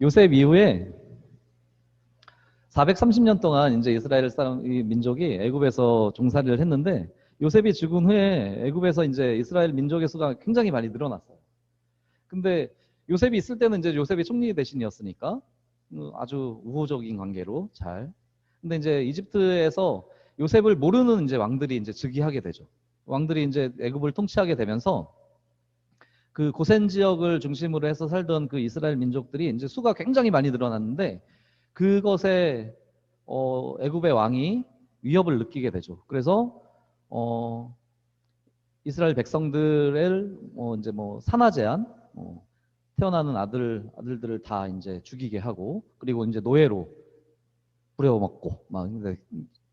요셉 이후에 430년 동안 이제 이스라엘 사람, 이 민족이 애굽에서 종살이를 했는데, 요셉이 죽은 후에 애굽에서 이제 이스라엘 민족의 수가 굉장히 많이 늘어났어요. 근데 요셉이 있을 때는 이제 요셉이 총리 대신이었으니까 아주 우호적인 관계로 잘. 근데 이제 이집트에서 요셉을 모르는 이제 왕들이 이제 즉위하게 되죠. 왕들이 이제 애굽을 통치하게 되면서 그 고센 지역을 중심으로 해서 살던 그 이스라엘 민족들이 이제 수가 굉장히 많이 늘어났는데, 그것에 애굽의 왕이 위협을 느끼게 되죠. 그래서 이스라엘 백성들을 이제 뭐 산화 제한, 태어나는 아들들을 다 이제 죽이게 하고, 그리고 이제 노예로 부려먹고 막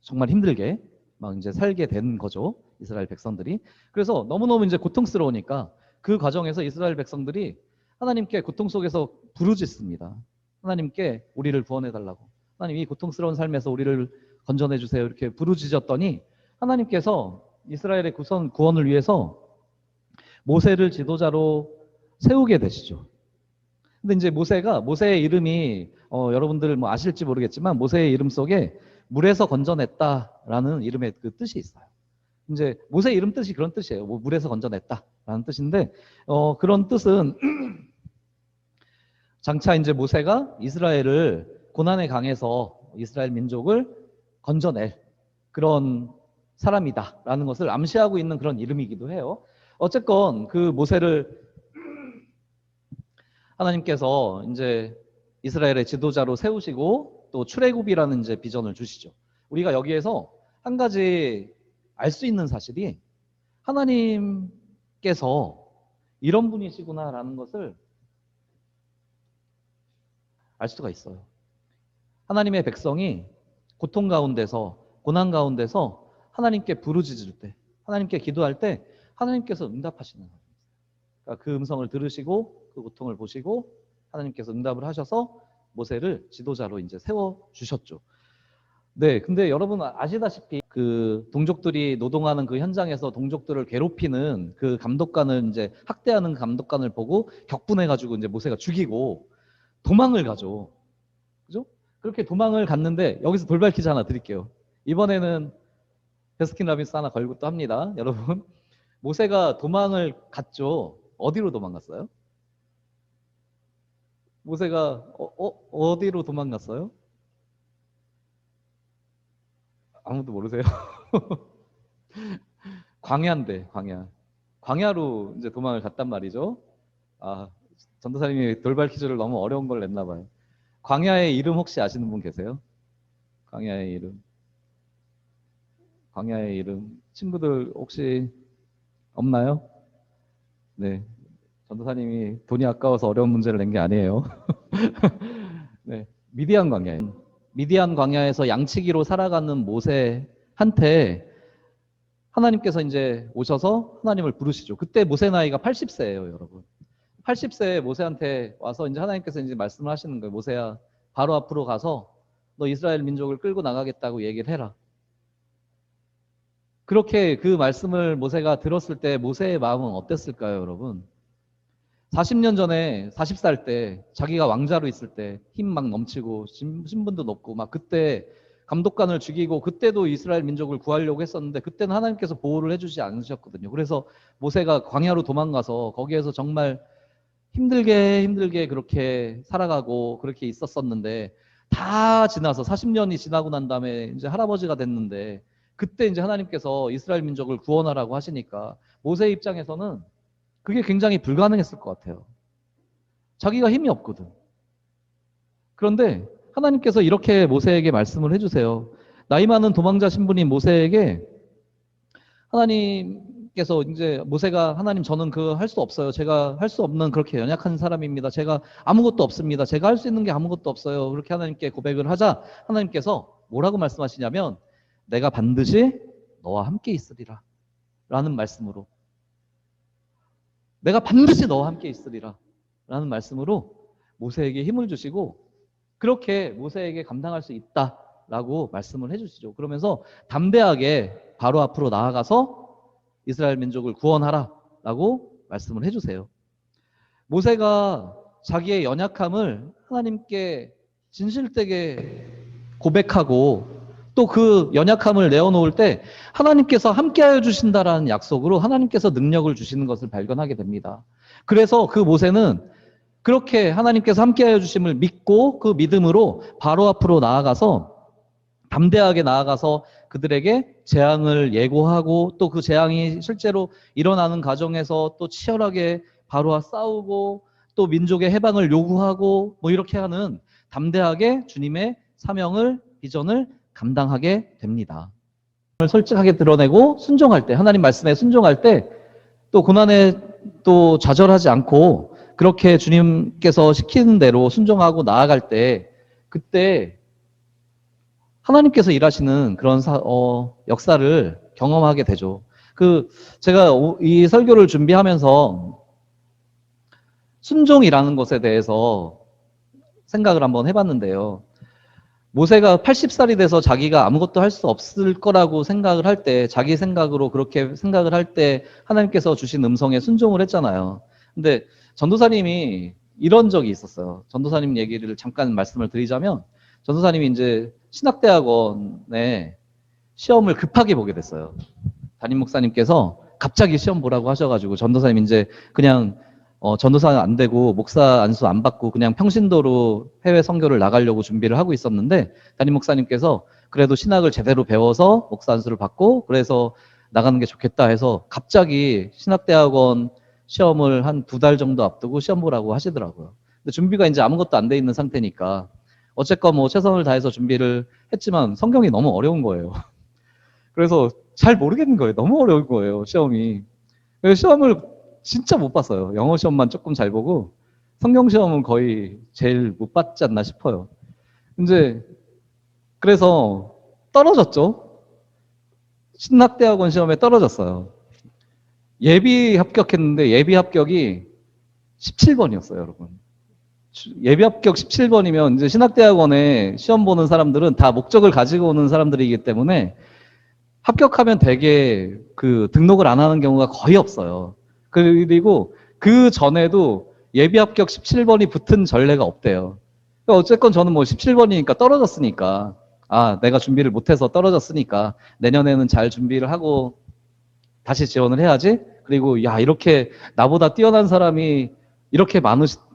정말 힘들게 막 이제 살게 된 거죠. 이스라엘 백성들이. 그래서 너무너무 이제 고통스러우니까 그 과정에서 이스라엘 백성들이 하나님께 고통 속에서 부르짖습니다. 하나님께 우리를 구원해 달라고. 하나님, 이 고통스러운 삶에서 우리를 건져내 주세요. 이렇게 부르짖었더니 하나님께서 이스라엘의 구원을 위해서 모세를 지도자로 세우게 되시죠. 근데 이제 모세의 이름이 여러분들 뭐 아실지 모르겠지만, 모세의 이름 속에 물에서 건져냈다라는 이름의 그 뜻이 있어요. 이제 모세 이름 뜻이 그런 뜻이에요. 뭐 물에서 건져냈다라는 뜻인데, 그런 뜻은 장차 이제 모세가 이스라엘을 고난의 강에서 이스라엘 민족을 건져낼 그런 사람이다라는 것을 암시하고 있는 그런 이름이기도 해요. 어쨌건 그 모세를 하나님께서 이제 이스라엘의 지도자로 세우시고 또 출애굽이라는 이제 비전을 주시죠. 우리가 여기에서 한 가지 알 수 있는 사실이, 하나님께서 이런 분이시구나라는 것을 알 수가 있어요. 하나님의 백성이 고통 가운데서, 고난 가운데서 하나님께 부르짖을 때, 하나님께 기도할 때 하나님께서 응답하시는 거예요. 그러니까 그 음성을 들으시고 그 고통을 보시고 하나님께서 응답을 하셔서 모세를 지도자로 이제 세워 주셨죠. 네, 근데 여러분 아시다시피 그 동족들이 노동하는 그 현장에서 동족들을 괴롭히는 그 감독관을 이제 학대하는 감독관을 보고 격분해가지고 이제 모세가 죽이고 도망을 가죠. 그죠? 그렇게 도망을 갔는데, 여기서 돌발 퀴즈 하나 드릴게요. 이번에는 베스킨라빈스 하나 걸고 또 합니다. 여러분, 모세가 도망을 갔죠. 어디로 도망갔어요? 모세가 어디로 도망갔어요? 아무도 모르세요? 광야인데, 광야. 광야로 이제 도망을 갔단 말이죠. 아, 전도사님이 돌발 퀴즈를 너무 어려운 걸 냈나 봐요. 광야의 이름 혹시 아시는 분 계세요? 광야의 이름. 광야의 이름. 친구들 혹시 없나요? 네. 전도사님이 돈이 아까워서 어려운 문제를 낸 게 아니에요. 네. 미디안 광야예요. 미디안 광야에서 양치기로 살아가는 모세한테 하나님께서 이제 오셔서 하나님을 부르시죠. 그때 모세 나이가 80세예요, 여러분. 80세에 모세한테 와서 이제 하나님께서 이제 말씀을 하시는 거예요. 모세야, 바로 앞으로 가서 너 이스라엘 민족을 끌고 나가겠다고 얘기를 해라. 그렇게 그 말씀을 모세가 들었을 때 모세의 마음은 어땠을까요, 여러분? 40년 전에 40살 때 자기가 왕자로 있을 때 힘 막 넘치고 신분도 높고 막 그때 감독관을 죽이고 그때도 이스라엘 민족을 구하려고 했었는데, 그때는 하나님께서 보호를 해주지 않으셨거든요. 그래서 모세가 광야로 도망가서 거기에서 정말 힘들게 그렇게 살아가고 그렇게 있었었는데, 다 지나서 40년이 지나고 난 다음에 이제 할아버지가 됐는데, 그때 이제 하나님께서 이스라엘 민족을 구원하라고 하시니까 모세 입장에서는 그게 굉장히 불가능했을 것 같아요. 자기가 힘이 없거든. 그런데 하나님께서 이렇게 모세에게 말씀을 해주세요. 나이 많은 도망자 신분인 모세에게 하나님께서 이제 모세가, 하나님, 저는 그 할 수 없어요. 제가 할 수 없는 그렇게 연약한 사람입니다. 제가 아무것도 없습니다. 제가 할 수 있는 게 아무것도 없어요. 그렇게 하나님께 고백을 하자 하나님께서 뭐라고 말씀하시냐면, 내가 반드시 너와 함께 있으리라 라는 말씀으로, 내가 반드시 너와 함께 있으리라 라는 말씀으로 모세에게 힘을 주시고, 그렇게 모세에게 감당할 수 있다라고 말씀을 해주시죠. 그러면서 담대하게 바로 앞으로 나아가서 이스라엘 민족을 구원하라 라고 말씀을 해주세요. 모세가 자기의 연약함을 하나님께 진실되게 고백하고 또 그 연약함을 내어놓을 때 하나님께서 함께하여 주신다라는 약속으로 하나님께서 능력을 주시는 것을 발견하게 됩니다. 그래서 그 모세는 그렇게 하나님께서 함께하여 주심을 믿고 그 믿음으로 바로 앞으로 나아가서 담대하게 나아가서 그들에게 재앙을 예고하고 또 그 재앙이 실제로 일어나는 과정에서 또 치열하게 바로와 싸우고 또 민족의 해방을 요구하고 뭐 이렇게 하는 담대하게 주님의 사명을 비전을 감당하게 됩니다. 솔직하게 드러내고 순종할 때 하나님 말씀에 순종할 때 또 고난에 또 좌절하지 않고 그렇게 주님께서 시키는 대로 순종하고 나아갈 때 그때 하나님께서 일하시는 그런 역사를 경험하게 되죠. 제가 이 설교를 준비하면서 순종이라는 것에 대해서 생각을 한번 해봤는데요. 모세가 80살이 돼서 자기가 아무것도 할 수 없을 거라고 생각을 할 때, 자기 생각으로 그렇게 생각을 할 때 하나님께서 주신 음성에 순종을 했잖아요. 근데 전도사님이 이런 적이 있었어요. 전도사님 얘기를 잠깐 말씀을 드리자면, 전도사님이 이제 신학대학원에 시험을 급하게 보게 됐어요. 담임 목사님께서 갑자기 시험 보라고 하셔가지고 전도사님 이제 그냥 전도사는 안 되고 목사 안수 안 받고 그냥 평신도로 해외 선교를 나가려고 준비를 하고 있었는데 담임 목사님께서 그래도 신학을 제대로 배워서 목사 안수를 받고 그래서 나가는 게 좋겠다 해서 갑자기 신학대학원 시험을 한 2달 정도 앞두고 시험 보라고 하시더라고요. 근데 준비가 이제 아무것도 안 돼 있는 상태니까 어쨌건 뭐 최선을 다해서 준비를 했지만 성경이 너무 어려운 거예요. 그래서 잘 모르겠는 거예요. 너무 어려운 거예요, 시험이. 그래서 시험을 진짜 못 봤어요. 영어 시험만 조금 잘 보고 성경 시험은 거의 제일 못 봤지 않나 싶어요. 이제 그래서 떨어졌죠. 신학대학원 시험에 떨어졌어요. 예비 합격했는데 예비 합격이 17번이었어요, 여러분. 예비 합격 17번이면 이제 신학대학원에 시험 보는 사람들은 다 목적을 가지고 오는 사람들이기 때문에 합격하면 되게 그 등록을 안 하는 경우가 거의 없어요. 그리고 그 전에도 예비 합격 17번이 붙은 전례가 없대요. 그러니까 어쨌건 저는 뭐 17번이니까 떨어졌으니까 내가 준비를 못해서 떨어졌으니까 내년에는 잘 준비를 하고 다시 지원을 해야지. 그리고 야 이렇게 나보다 뛰어난 사람이 이렇게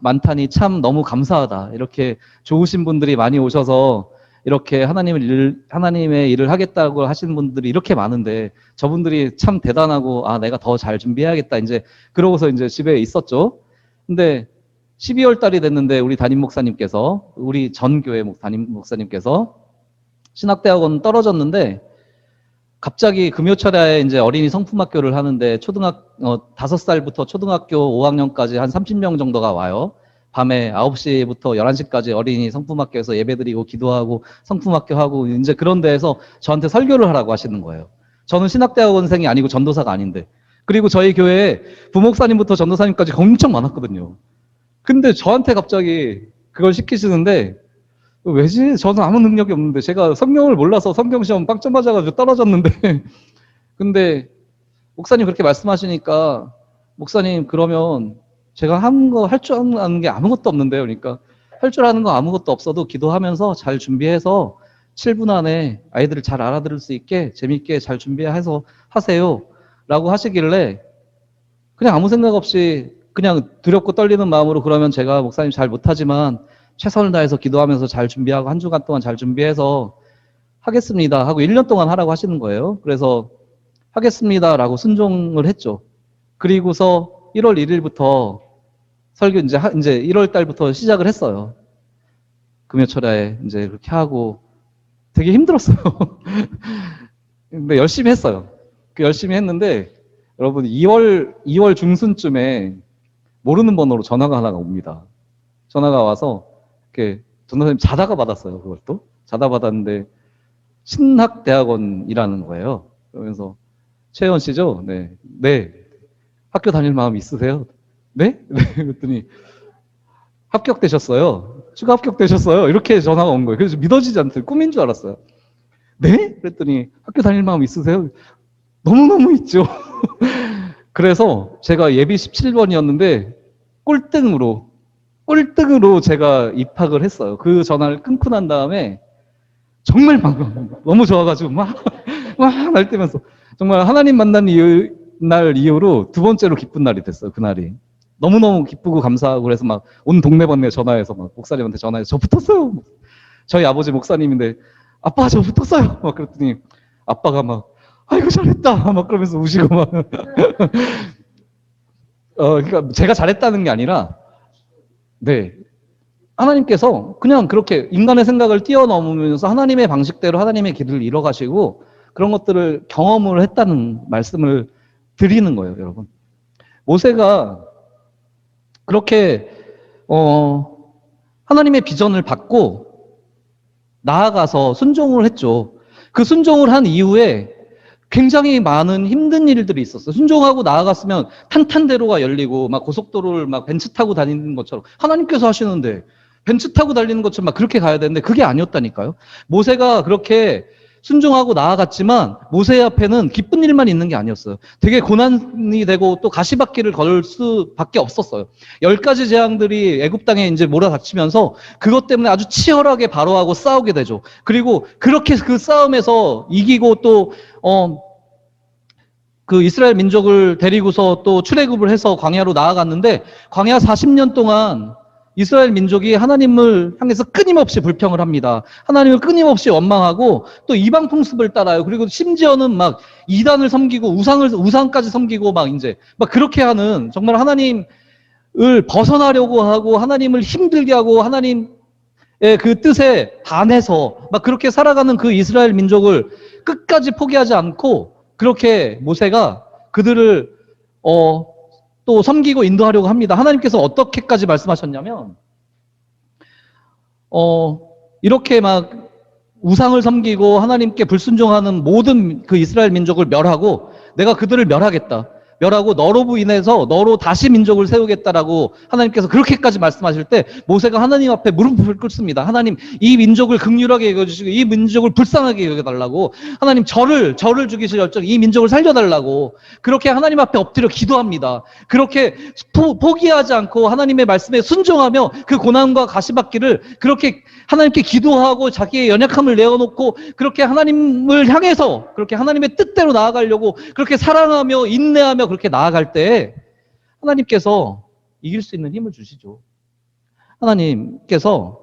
많다니 참 너무 감사하다. 이렇게 좋으신 분들이 많이 오셔서 이렇게 하나님의 일을 하겠다고 하시는 분들이 이렇게 많은데 저분들이 참 대단하고 내가 더 잘 준비해야겠다. 이제 그러고서 이제 집에 있었죠. 근데 12월 달이 됐는데 우리 전 교회 담임 목사님께서 신학대학원 떨어졌는데 갑자기 금요철에 이제 어린이 성품학교를 하는데 5살부터 초등학교 5학년까지 한 30명 정도가 와요. 밤에 9시부터 11시까지 어린이 성품학교에서 예배드리고 기도하고 성품학교 하고 이제 그런 데에서 저한테 설교를 하라고 하시는 거예요. 저는 신학대학원생이 아니고 전도사가 아닌데. 그리고 저희 교회에 부목사님부터 전도사님까지 엄청 많았거든요. 근데 저한테 갑자기 그걸 시키시는데 왜지? 저는 아무 능력이 없는데 제가 성경을 몰라서 성경 시험 빵점 맞아가지고 떨어졌는데 근데 목사님 그렇게 말씀하시니까 목사님 그러면 제가 할 줄 아는 게 아무것도 없는데요. 그러니까 할 줄 아는 거 아무것도 없어도 기도하면서 잘 준비해서 7분 안에 아이들을 잘 알아들을 수 있게 재밌게 잘 준비해서 하세요. 라고 하시길래 그냥 아무 생각 없이 그냥 두렵고 떨리는 마음으로 그러면 제가 목사님 잘 못하지만 최선을 다해서 기도하면서 잘 준비하고 한 주간 동안 잘 준비해서 하겠습니다 하고 1년 동안 하라고 하시는 거예요. 그래서 하겠습니다라고 순종을 했죠. 그리고서 1월 1일부터 설교 이제 1월 달부터 시작을 했어요. 금요철에 이제 그렇게 하고 되게 힘들었어요. 근데 열심히 했어요. 열심히 했는데 여러분 2월 중순쯤에 모르는 번호로 전화가 하나가 옵니다. 전화가 와서 이렇게 전도사님 자다가 받았어요. 그걸 또 자다 받았는데 신학대학원이라는 거예요. 그러면서 최혜원 씨죠? 네. 네. 학교 다닐 마음 있으세요? 네? 네. 그랬더니 합격되셨어요. 추가 합격되셨어요. 이렇게 전화가 온 거예요. 그래서 믿어지지 않더니 꿈인 줄 알았어요. 네? 그랬더니 학교 다닐 마음 있으세요? 너무너무 있죠. 그래서 제가 예비 17번이었는데 꼴등으로 꼴등으로 제가 입학을 했어요. 그 전화를 끊고 난 다음에 정말 막 너무 좋아가지고 막 날뛰면서 정말 하나님 만난 날 이후로 두 번째로 기쁜 날이 됐어요. 그날이. 너무너무 기쁘고 감사하고 그래서 막 온 동네번네 전화해서 막 목사님한테 전화해서 저 붙었어요. 저희 아버지 목사님인데 아빠 저 붙었어요. 막 그랬더니 아빠가 막 아이고 잘했다 막 그러면서 우시고 막 그러니까 제가 잘했다는 게 아니라 네 하나님께서 그냥 그렇게 인간의 생각을 뛰어넘으면서 하나님의 방식대로 하나님의 길을 이뤄가시고 그런 것들을 경험을 했다는 말씀을 드리는 거예요, 여러분. 모세가 그렇게 하나님의 비전을 받고 나아가서 순종을 했죠. 그 순종을 한 이후에 굉장히 많은 힘든 일들이 있었어요. 순종하고 나아갔으면 탄탄대로가 열리고 막 고속도로를 막 벤츠 타고 다니는 것처럼 하나님께서 하시는데 벤츠 타고 달리는 것처럼 막 그렇게 가야 되는데 그게 아니었다니까요. 모세가 그렇게 순종하고 나아갔지만 모세 앞에는 기쁜 일만 있는 게 아니었어요. 되게 고난이 되고 또 가시밭길을 걸을 수밖에 없었어요. 10가지 재앙들이 애굽 땅에 이제 몰아닥치면서 그것 때문에 아주 치열하게 바로하고 싸우게 되죠. 그리고 그렇게 그 싸움에서 이기고 또 그 이스라엘 민족을 데리고서 또 출애굽을 해서 광야로 나아갔는데 광야 40년 동안 이스라엘 민족이 하나님을 향해서 끊임없이 불평을 합니다. 하나님을 끊임없이 원망하고 또 이방 풍습을 따라요. 그리고 심지어는 막 이단을 섬기고 우상까지 섬기고 막 이제 막 그렇게 하는 정말 하나님을 벗어나려고 하고 하나님을 힘들게 하고 하나님의 그 뜻에 반해서 막 그렇게 살아가는 그 이스라엘 민족을 끝까지 포기하지 않고 그렇게 모세가 그들을 또 섬기고 인도하려고 합니다. 하나님께서 어떻게까지 말씀하셨냐면 이렇게 막 우상을 섬기고 하나님께 불순종하는 모든 그 이스라엘 민족을 멸하고 내가 그들을 멸하겠다. 멸하고 너로 인해서 너로 다시 민족을 세우겠다라고 하나님께서 그렇게까지 말씀하실 때 모세가 하나님 앞에 무릎을 꿇습니다. 하나님 이 민족을 긍휼하게 여겨주시고 이 민족을 불쌍하게 여겨달라고 하나님 저를 죽이실 열정 이 민족을 살려달라고 그렇게 하나님 앞에 엎드려 기도합니다. 그렇게 포기하지 않고 하나님의 말씀에 순종하며 그 고난과 가시밭길을 그렇게 하나님께 기도하고 자기의 연약함을 내어놓고 그렇게 하나님을 향해서 그렇게 하나님의 뜻대로 나아가려고 그렇게 사랑하며 인내하며 그렇게 나아갈 때 하나님께서 이길 수 있는 힘을 주시죠. 하나님께서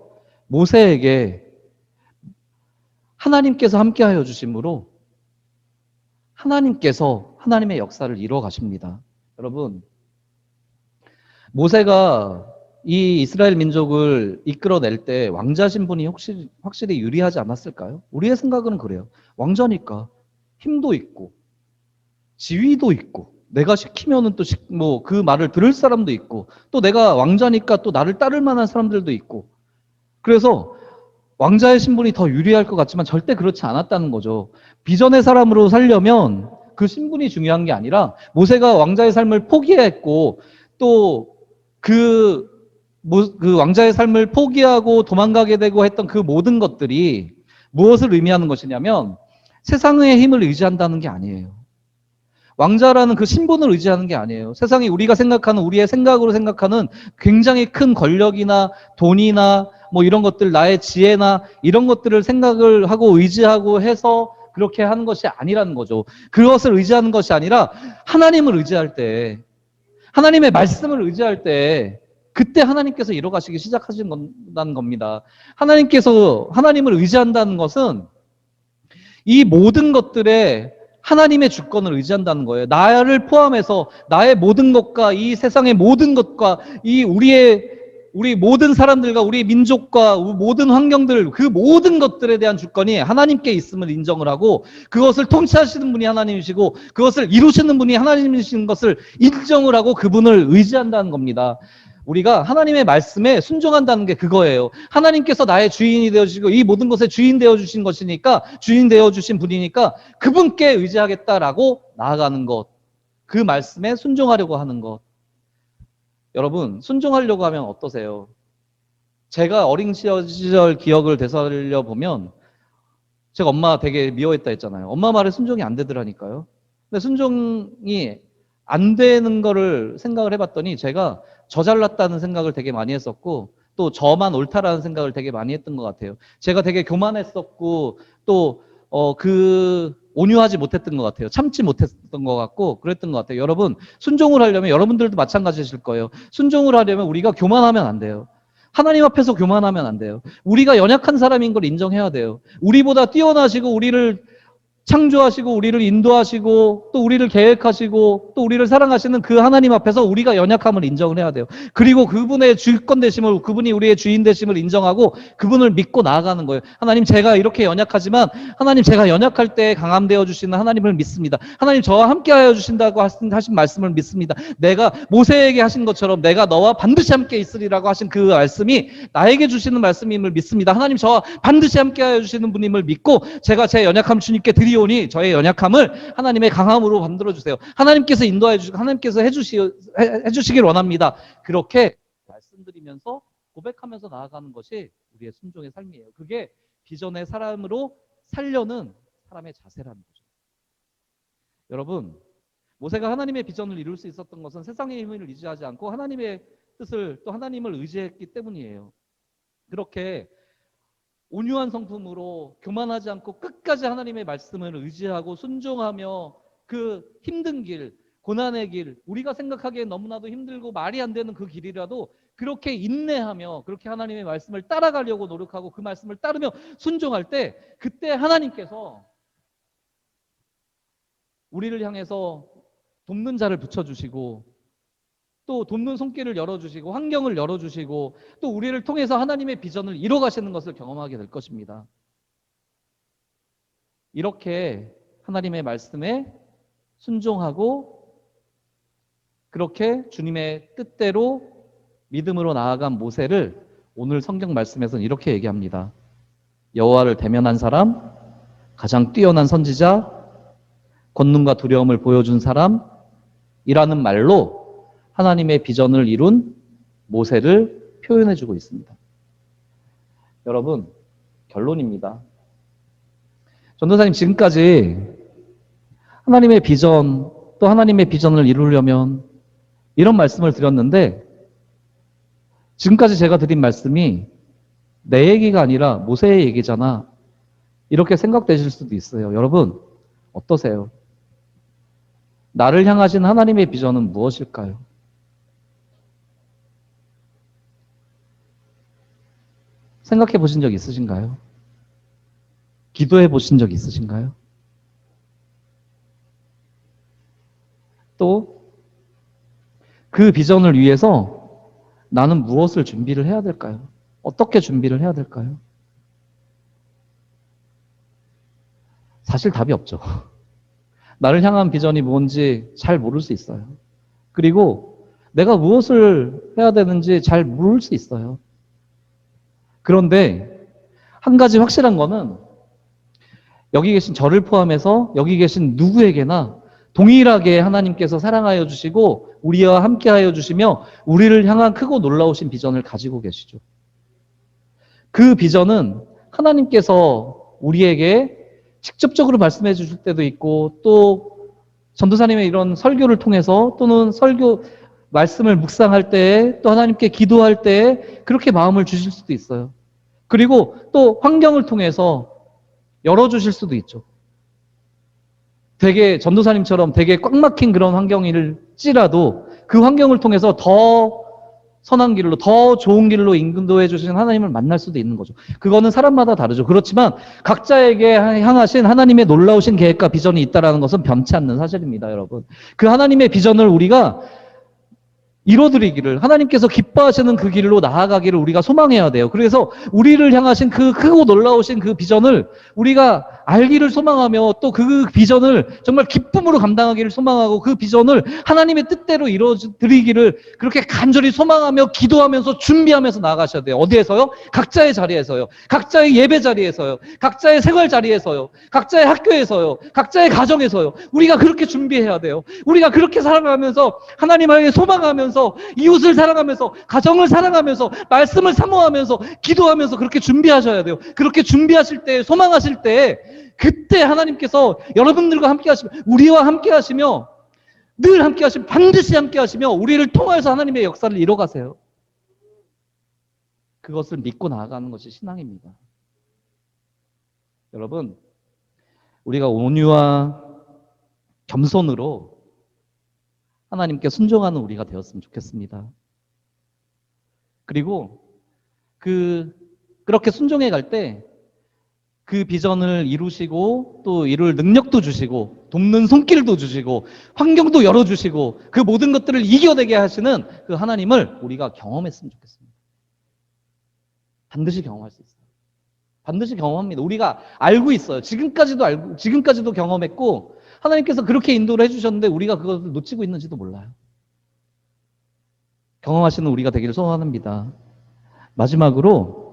모세에게 하나님께서 함께하여 주심으로 하나님께서 하나님의 역사를 이루어 가십니다. 여러분, 모세가 이 이스라엘 민족을 이끌어낼 때 왕자 신분이 확실히 유리하지 않았을까요? 우리의 생각은 그래요. 왕자니까 힘도 있고 지위도 있고 내가 시키면은 또 뭐 그 말을 들을 사람도 있고 또 내가 왕자니까 또 나를 따를 만한 사람들도 있고 그래서 왕자의 신분이 더 유리할 것 같지만 절대 그렇지 않았다는 거죠. 비전의 사람으로 살려면 그 신분이 중요한 게 아니라 모세가 왕자의 삶을 포기했고 또 그 왕자의 삶을 포기하고 도망가게 되고 했던 그 모든 것들이 무엇을 의미하는 것이냐면 세상의 힘을 의지한다는 게 아니에요. 왕자라는 그 신분을 의지하는 게 아니에요. 세상이 우리가 생각하는 우리의 생각으로 생각하는 굉장히 큰 권력이나 돈이나 뭐 이런 것들 나의 지혜나 이런 것들을 생각을 하고 의지하고 해서 그렇게 하는 것이 아니라는 거죠. 그것을 의지하는 것이 아니라 하나님을 의지할 때 하나님의 말씀을 의지할 때 그때 하나님께서 이뤄가시기 시작하신다는 겁니다. 하나님께서 하나님을 의지한다는 것은 이 모든 것들에 하나님의 주권을 의지한다는 거예요. 나를 포함해서 나의 모든 것과 이 세상의 모든 것과 이 우리 모든 사람들과 우리 민족과 모든 환경들 그 모든 것들에 대한 주권이 하나님께 있음을 인정을 하고 그것을 통치하시는 분이 하나님이시고 그것을 이루시는 분이 하나님이신 것을 인정을 하고 그분을 의지한다는 겁니다. 우리가 하나님의 말씀에 순종한다는 게 그거예요. 하나님께서 나의 주인이 되어주시고 이 모든 것의 주인 되어주신 것이니까 주인 되어주신 분이니까 그분께 의지하겠다라고 나아가는 것. 그 말씀에 순종하려고 하는 것. 여러분 순종하려고 하면 어떠세요? 제가 어린 시절 기억을 되살려 보면 제가 엄마 되게 미워했다 했잖아요. 엄마 말에 순종이 안 되더라니까요. 근데 순종이 안 되는 거를 생각을 해봤더니 제가 저 잘났다는 생각을 되게 많이 했었고 또 저만 옳다라는 생각을 되게 많이 했던 것 같아요. 제가 되게 교만했었고 또 온유하지 못했던 것 같아요. 참지 못했던 것 같고 그랬던 것 같아요. 여러분 순종을 하려면 여러분들도 마찬가지실 거예요. 순종을 하려면 우리가 교만하면 안 돼요. 하나님 앞에서 교만하면 안 돼요. 우리가 연약한 사람인 걸 인정해야 돼요. 우리보다 뛰어나시고 우리를 창조하시고 우리를 인도하시고 또 우리를 계획하시고 또 우리를 사랑하시는 그 하나님 앞에서 우리가 연약함을 인정을 해야 돼요. 그리고 그분의 주권 되심을, 그분이 우리의 주인 되심을 인정하고 그분을 믿고 나아가는 거예요. 하나님, 제가 이렇게 연약하지만 하나님, 제가 연약할 때 강함 되어 주시는 하나님을 믿습니다. 하나님, 저와 함께 하여 주신다고 하신 말씀을 믿습니다. 내가 모세에게 하신 것처럼 내가 너와 반드시 함께 있으리라고 하신 그 말씀이 나에게 주시는 말씀임을 믿습니다. 하나님, 저와 반드시 함께 하여 주시는 분임을 믿고 제가 제 연약함 주님께 드리오니 저의 연약함을 하나님의 강함으로 만들어주세요. 하나님께서 인도해 주시고 하나님께서 해주시길 원합니다. 그렇게 말씀드리면서 고백하면서 나아가는 것이 우리의 순종의 삶이에요. 그게 비전의 사람으로 살려는 사람의 자세라는 거죠. 여러분, 모세가 하나님의 비전을 이룰 수 있었던 것은 세상의 힘을 의지하지 않고 하나님의 뜻을, 또 하나님을 의지했기 때문이에요. 그렇게 온유한 성품으로 교만하지 않고 끝까지 하나님의 말씀을 의지하고 순종하며 그 힘든 길, 고난의 길, 우리가 생각하기에 너무나도 힘들고 말이 안 되는 그 길이라도 그렇게 인내하며 그렇게 하나님의 말씀을 따라가려고 노력하고 그 말씀을 따르며 순종할 때, 그때 하나님께서 우리를 향해서 돕는 자를 붙여주시고 또 돕는 손길을 열어주시고 환경을 열어주시고 또 우리를 통해서 하나님의 비전을 이뤄가시는 것을 경험하게 될 것입니다. 이렇게 하나님의 말씀에 순종하고 그렇게 주님의 뜻대로 믿음으로 나아간 모세를 오늘 성경 말씀에서는 이렇게 얘기합니다. 여호와를 대면한 사람, 가장 뛰어난 선지자, 권능과 두려움을 보여준 사람이라는 말로 하나님의 비전을 이룬 모세를 표현해주고 있습니다. 여러분, 결론입니다. 전도사님, 지금까지 하나님의 비전, 또 하나님의 비전을 이루려면 이런 말씀을 드렸는데 지금까지 제가 드린 말씀이 내 얘기가 아니라 모세의 얘기잖아, 이렇게 생각되실 수도 있어요. 여러분, 어떠세요? 나를 향하신 하나님의 비전은 무엇일까요? 생각해 보신 적 있으신가요? 기도해 보신 적 있으신가요? 또 그 비전을 위해서 나는 무엇을 준비를 해야 될까요? 어떻게 준비를 해야 될까요? 사실 답이 없죠. 나를 향한 비전이 뭔지 잘 모를 수 있어요. 그리고 내가 무엇을 해야 되는지 잘 모를 수 있어요. 그런데 한 가지 확실한 거는 여기 계신 저를 포함해서 여기 계신 누구에게나 동일하게 하나님께서 사랑하여 주시고 우리와 함께하여 주시며 우리를 향한 크고 놀라우신 비전을 가지고 계시죠. 그 비전은 하나님께서 우리에게 직접적으로 말씀해 주실 때도 있고 또 전도사님의 이런 설교를 통해서 또는 설교 말씀을 묵상할 때 또 하나님께 기도할 때 그렇게 마음을 주실 수도 있어요. 그리고 또 환경을 통해서 열어주실 수도 있죠. 되게 전도사님처럼 되게 꽉 막힌 그런 환경일지라도 그 환경을 통해서 더 선한 길로, 더 좋은 길로 인도해 주시는 하나님을 만날 수도 있는 거죠. 그거는 사람마다 다르죠. 그렇지만 각자에게 향하신 하나님의 놀라우신 계획과 비전이 있다는 것은 변치 않는 사실입니다, 여러분. 그 하나님의 비전을 우리가 이뤄드리기를, 하나님께서 기뻐하시는 그 길로 나아가기를 우리가 소망해야 돼요. 그래서 우리를 향하신 그 크고 놀라우신 그 비전을 우리가 알기를 소망하며 또 그 비전을 정말 기쁨으로 감당하기를 소망하고 그 비전을 하나님의 뜻대로 이뤄드리기를 그렇게 간절히 소망하며 기도하면서 준비하면서 나아가셔야 돼요. 어디에서요? 각자의 자리에서요. 각자의 예배 자리에서요. 각자의 생활 자리에서요. 각자의 학교에서요. 각자의 가정에서요. 우리가 그렇게 준비해야 돼요. 우리가 그렇게 살아가면서 하나님에게 소망하면서 이웃을 사랑하면서 가정을 사랑하면서 말씀을 사모하면서 기도하면서 그렇게 준비하셔야 돼요. 그렇게 준비하실 때, 소망하실 때 그때 하나님께서 여러분들과 함께 하시며 우리와 함께 하시며 늘 함께 하시고 반드시 함께 하시며 우리를 통하여서 하나님의 역사를 이뤄가세요. 그것을 믿고 나아가는 것이 신앙입니다. 여러분, 우리가 온유와 겸손으로 하나님께 순종하는 우리가 되었으면 좋겠습니다. 그리고 그렇게 순종해 갈 때 그 비전을 이루시고 또 이룰 능력도 주시고 돕는 손길도 주시고 환경도 열어주시고 그 모든 것들을 이겨내게 하시는 그 하나님을 우리가 경험했으면 좋겠습니다. 반드시 경험할 수 있어요. 반드시 경험합니다. 우리가 알고 있어요. 지금까지도 경험했고 하나님께서 그렇게 인도를 해주셨는데 우리가 그것을 놓치고 있는지도 몰라요. 경험하시는 우리가 되기를 소원합니다. 마지막으로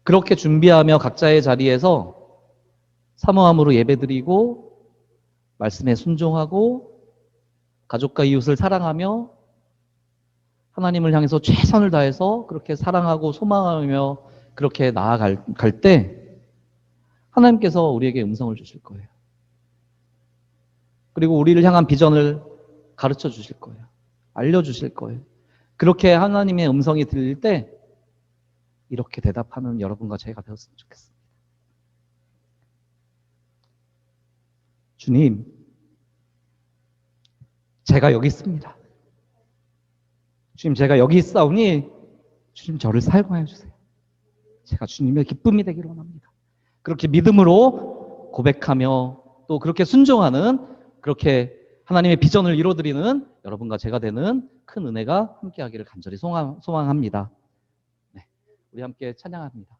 그렇게 준비하며 각자의 자리에서 사모함으로 예배드리고 말씀에 순종하고 가족과 이웃을 사랑하며 하나님을 향해서 최선을 다해서 그렇게 사랑하고 소망하며 그렇게 나아갈 때 하나님께서 우리에게 음성을 주실 거예요. 그리고 우리를 향한 비전을 가르쳐 주실 거예요. 알려주실 거예요. 그렇게 하나님의 음성이 들릴 때 이렇게 대답하는 여러분과 제가 되었으면 좋겠습니다. 주님, 제가 여기 있습니다. 주님, 제가 여기 있사오니 주님 저를 사용하여 주세요. 제가 주님의 기쁨이 되기를 원합니다. 그렇게 믿음으로 고백하며 또 그렇게 순종하는 그렇게 하나님의 비전을 이루어드리는 여러분과 제가 되는 큰 은혜가 함께하기를 간절히 소망합니다. 우리 함께 찬양합니다.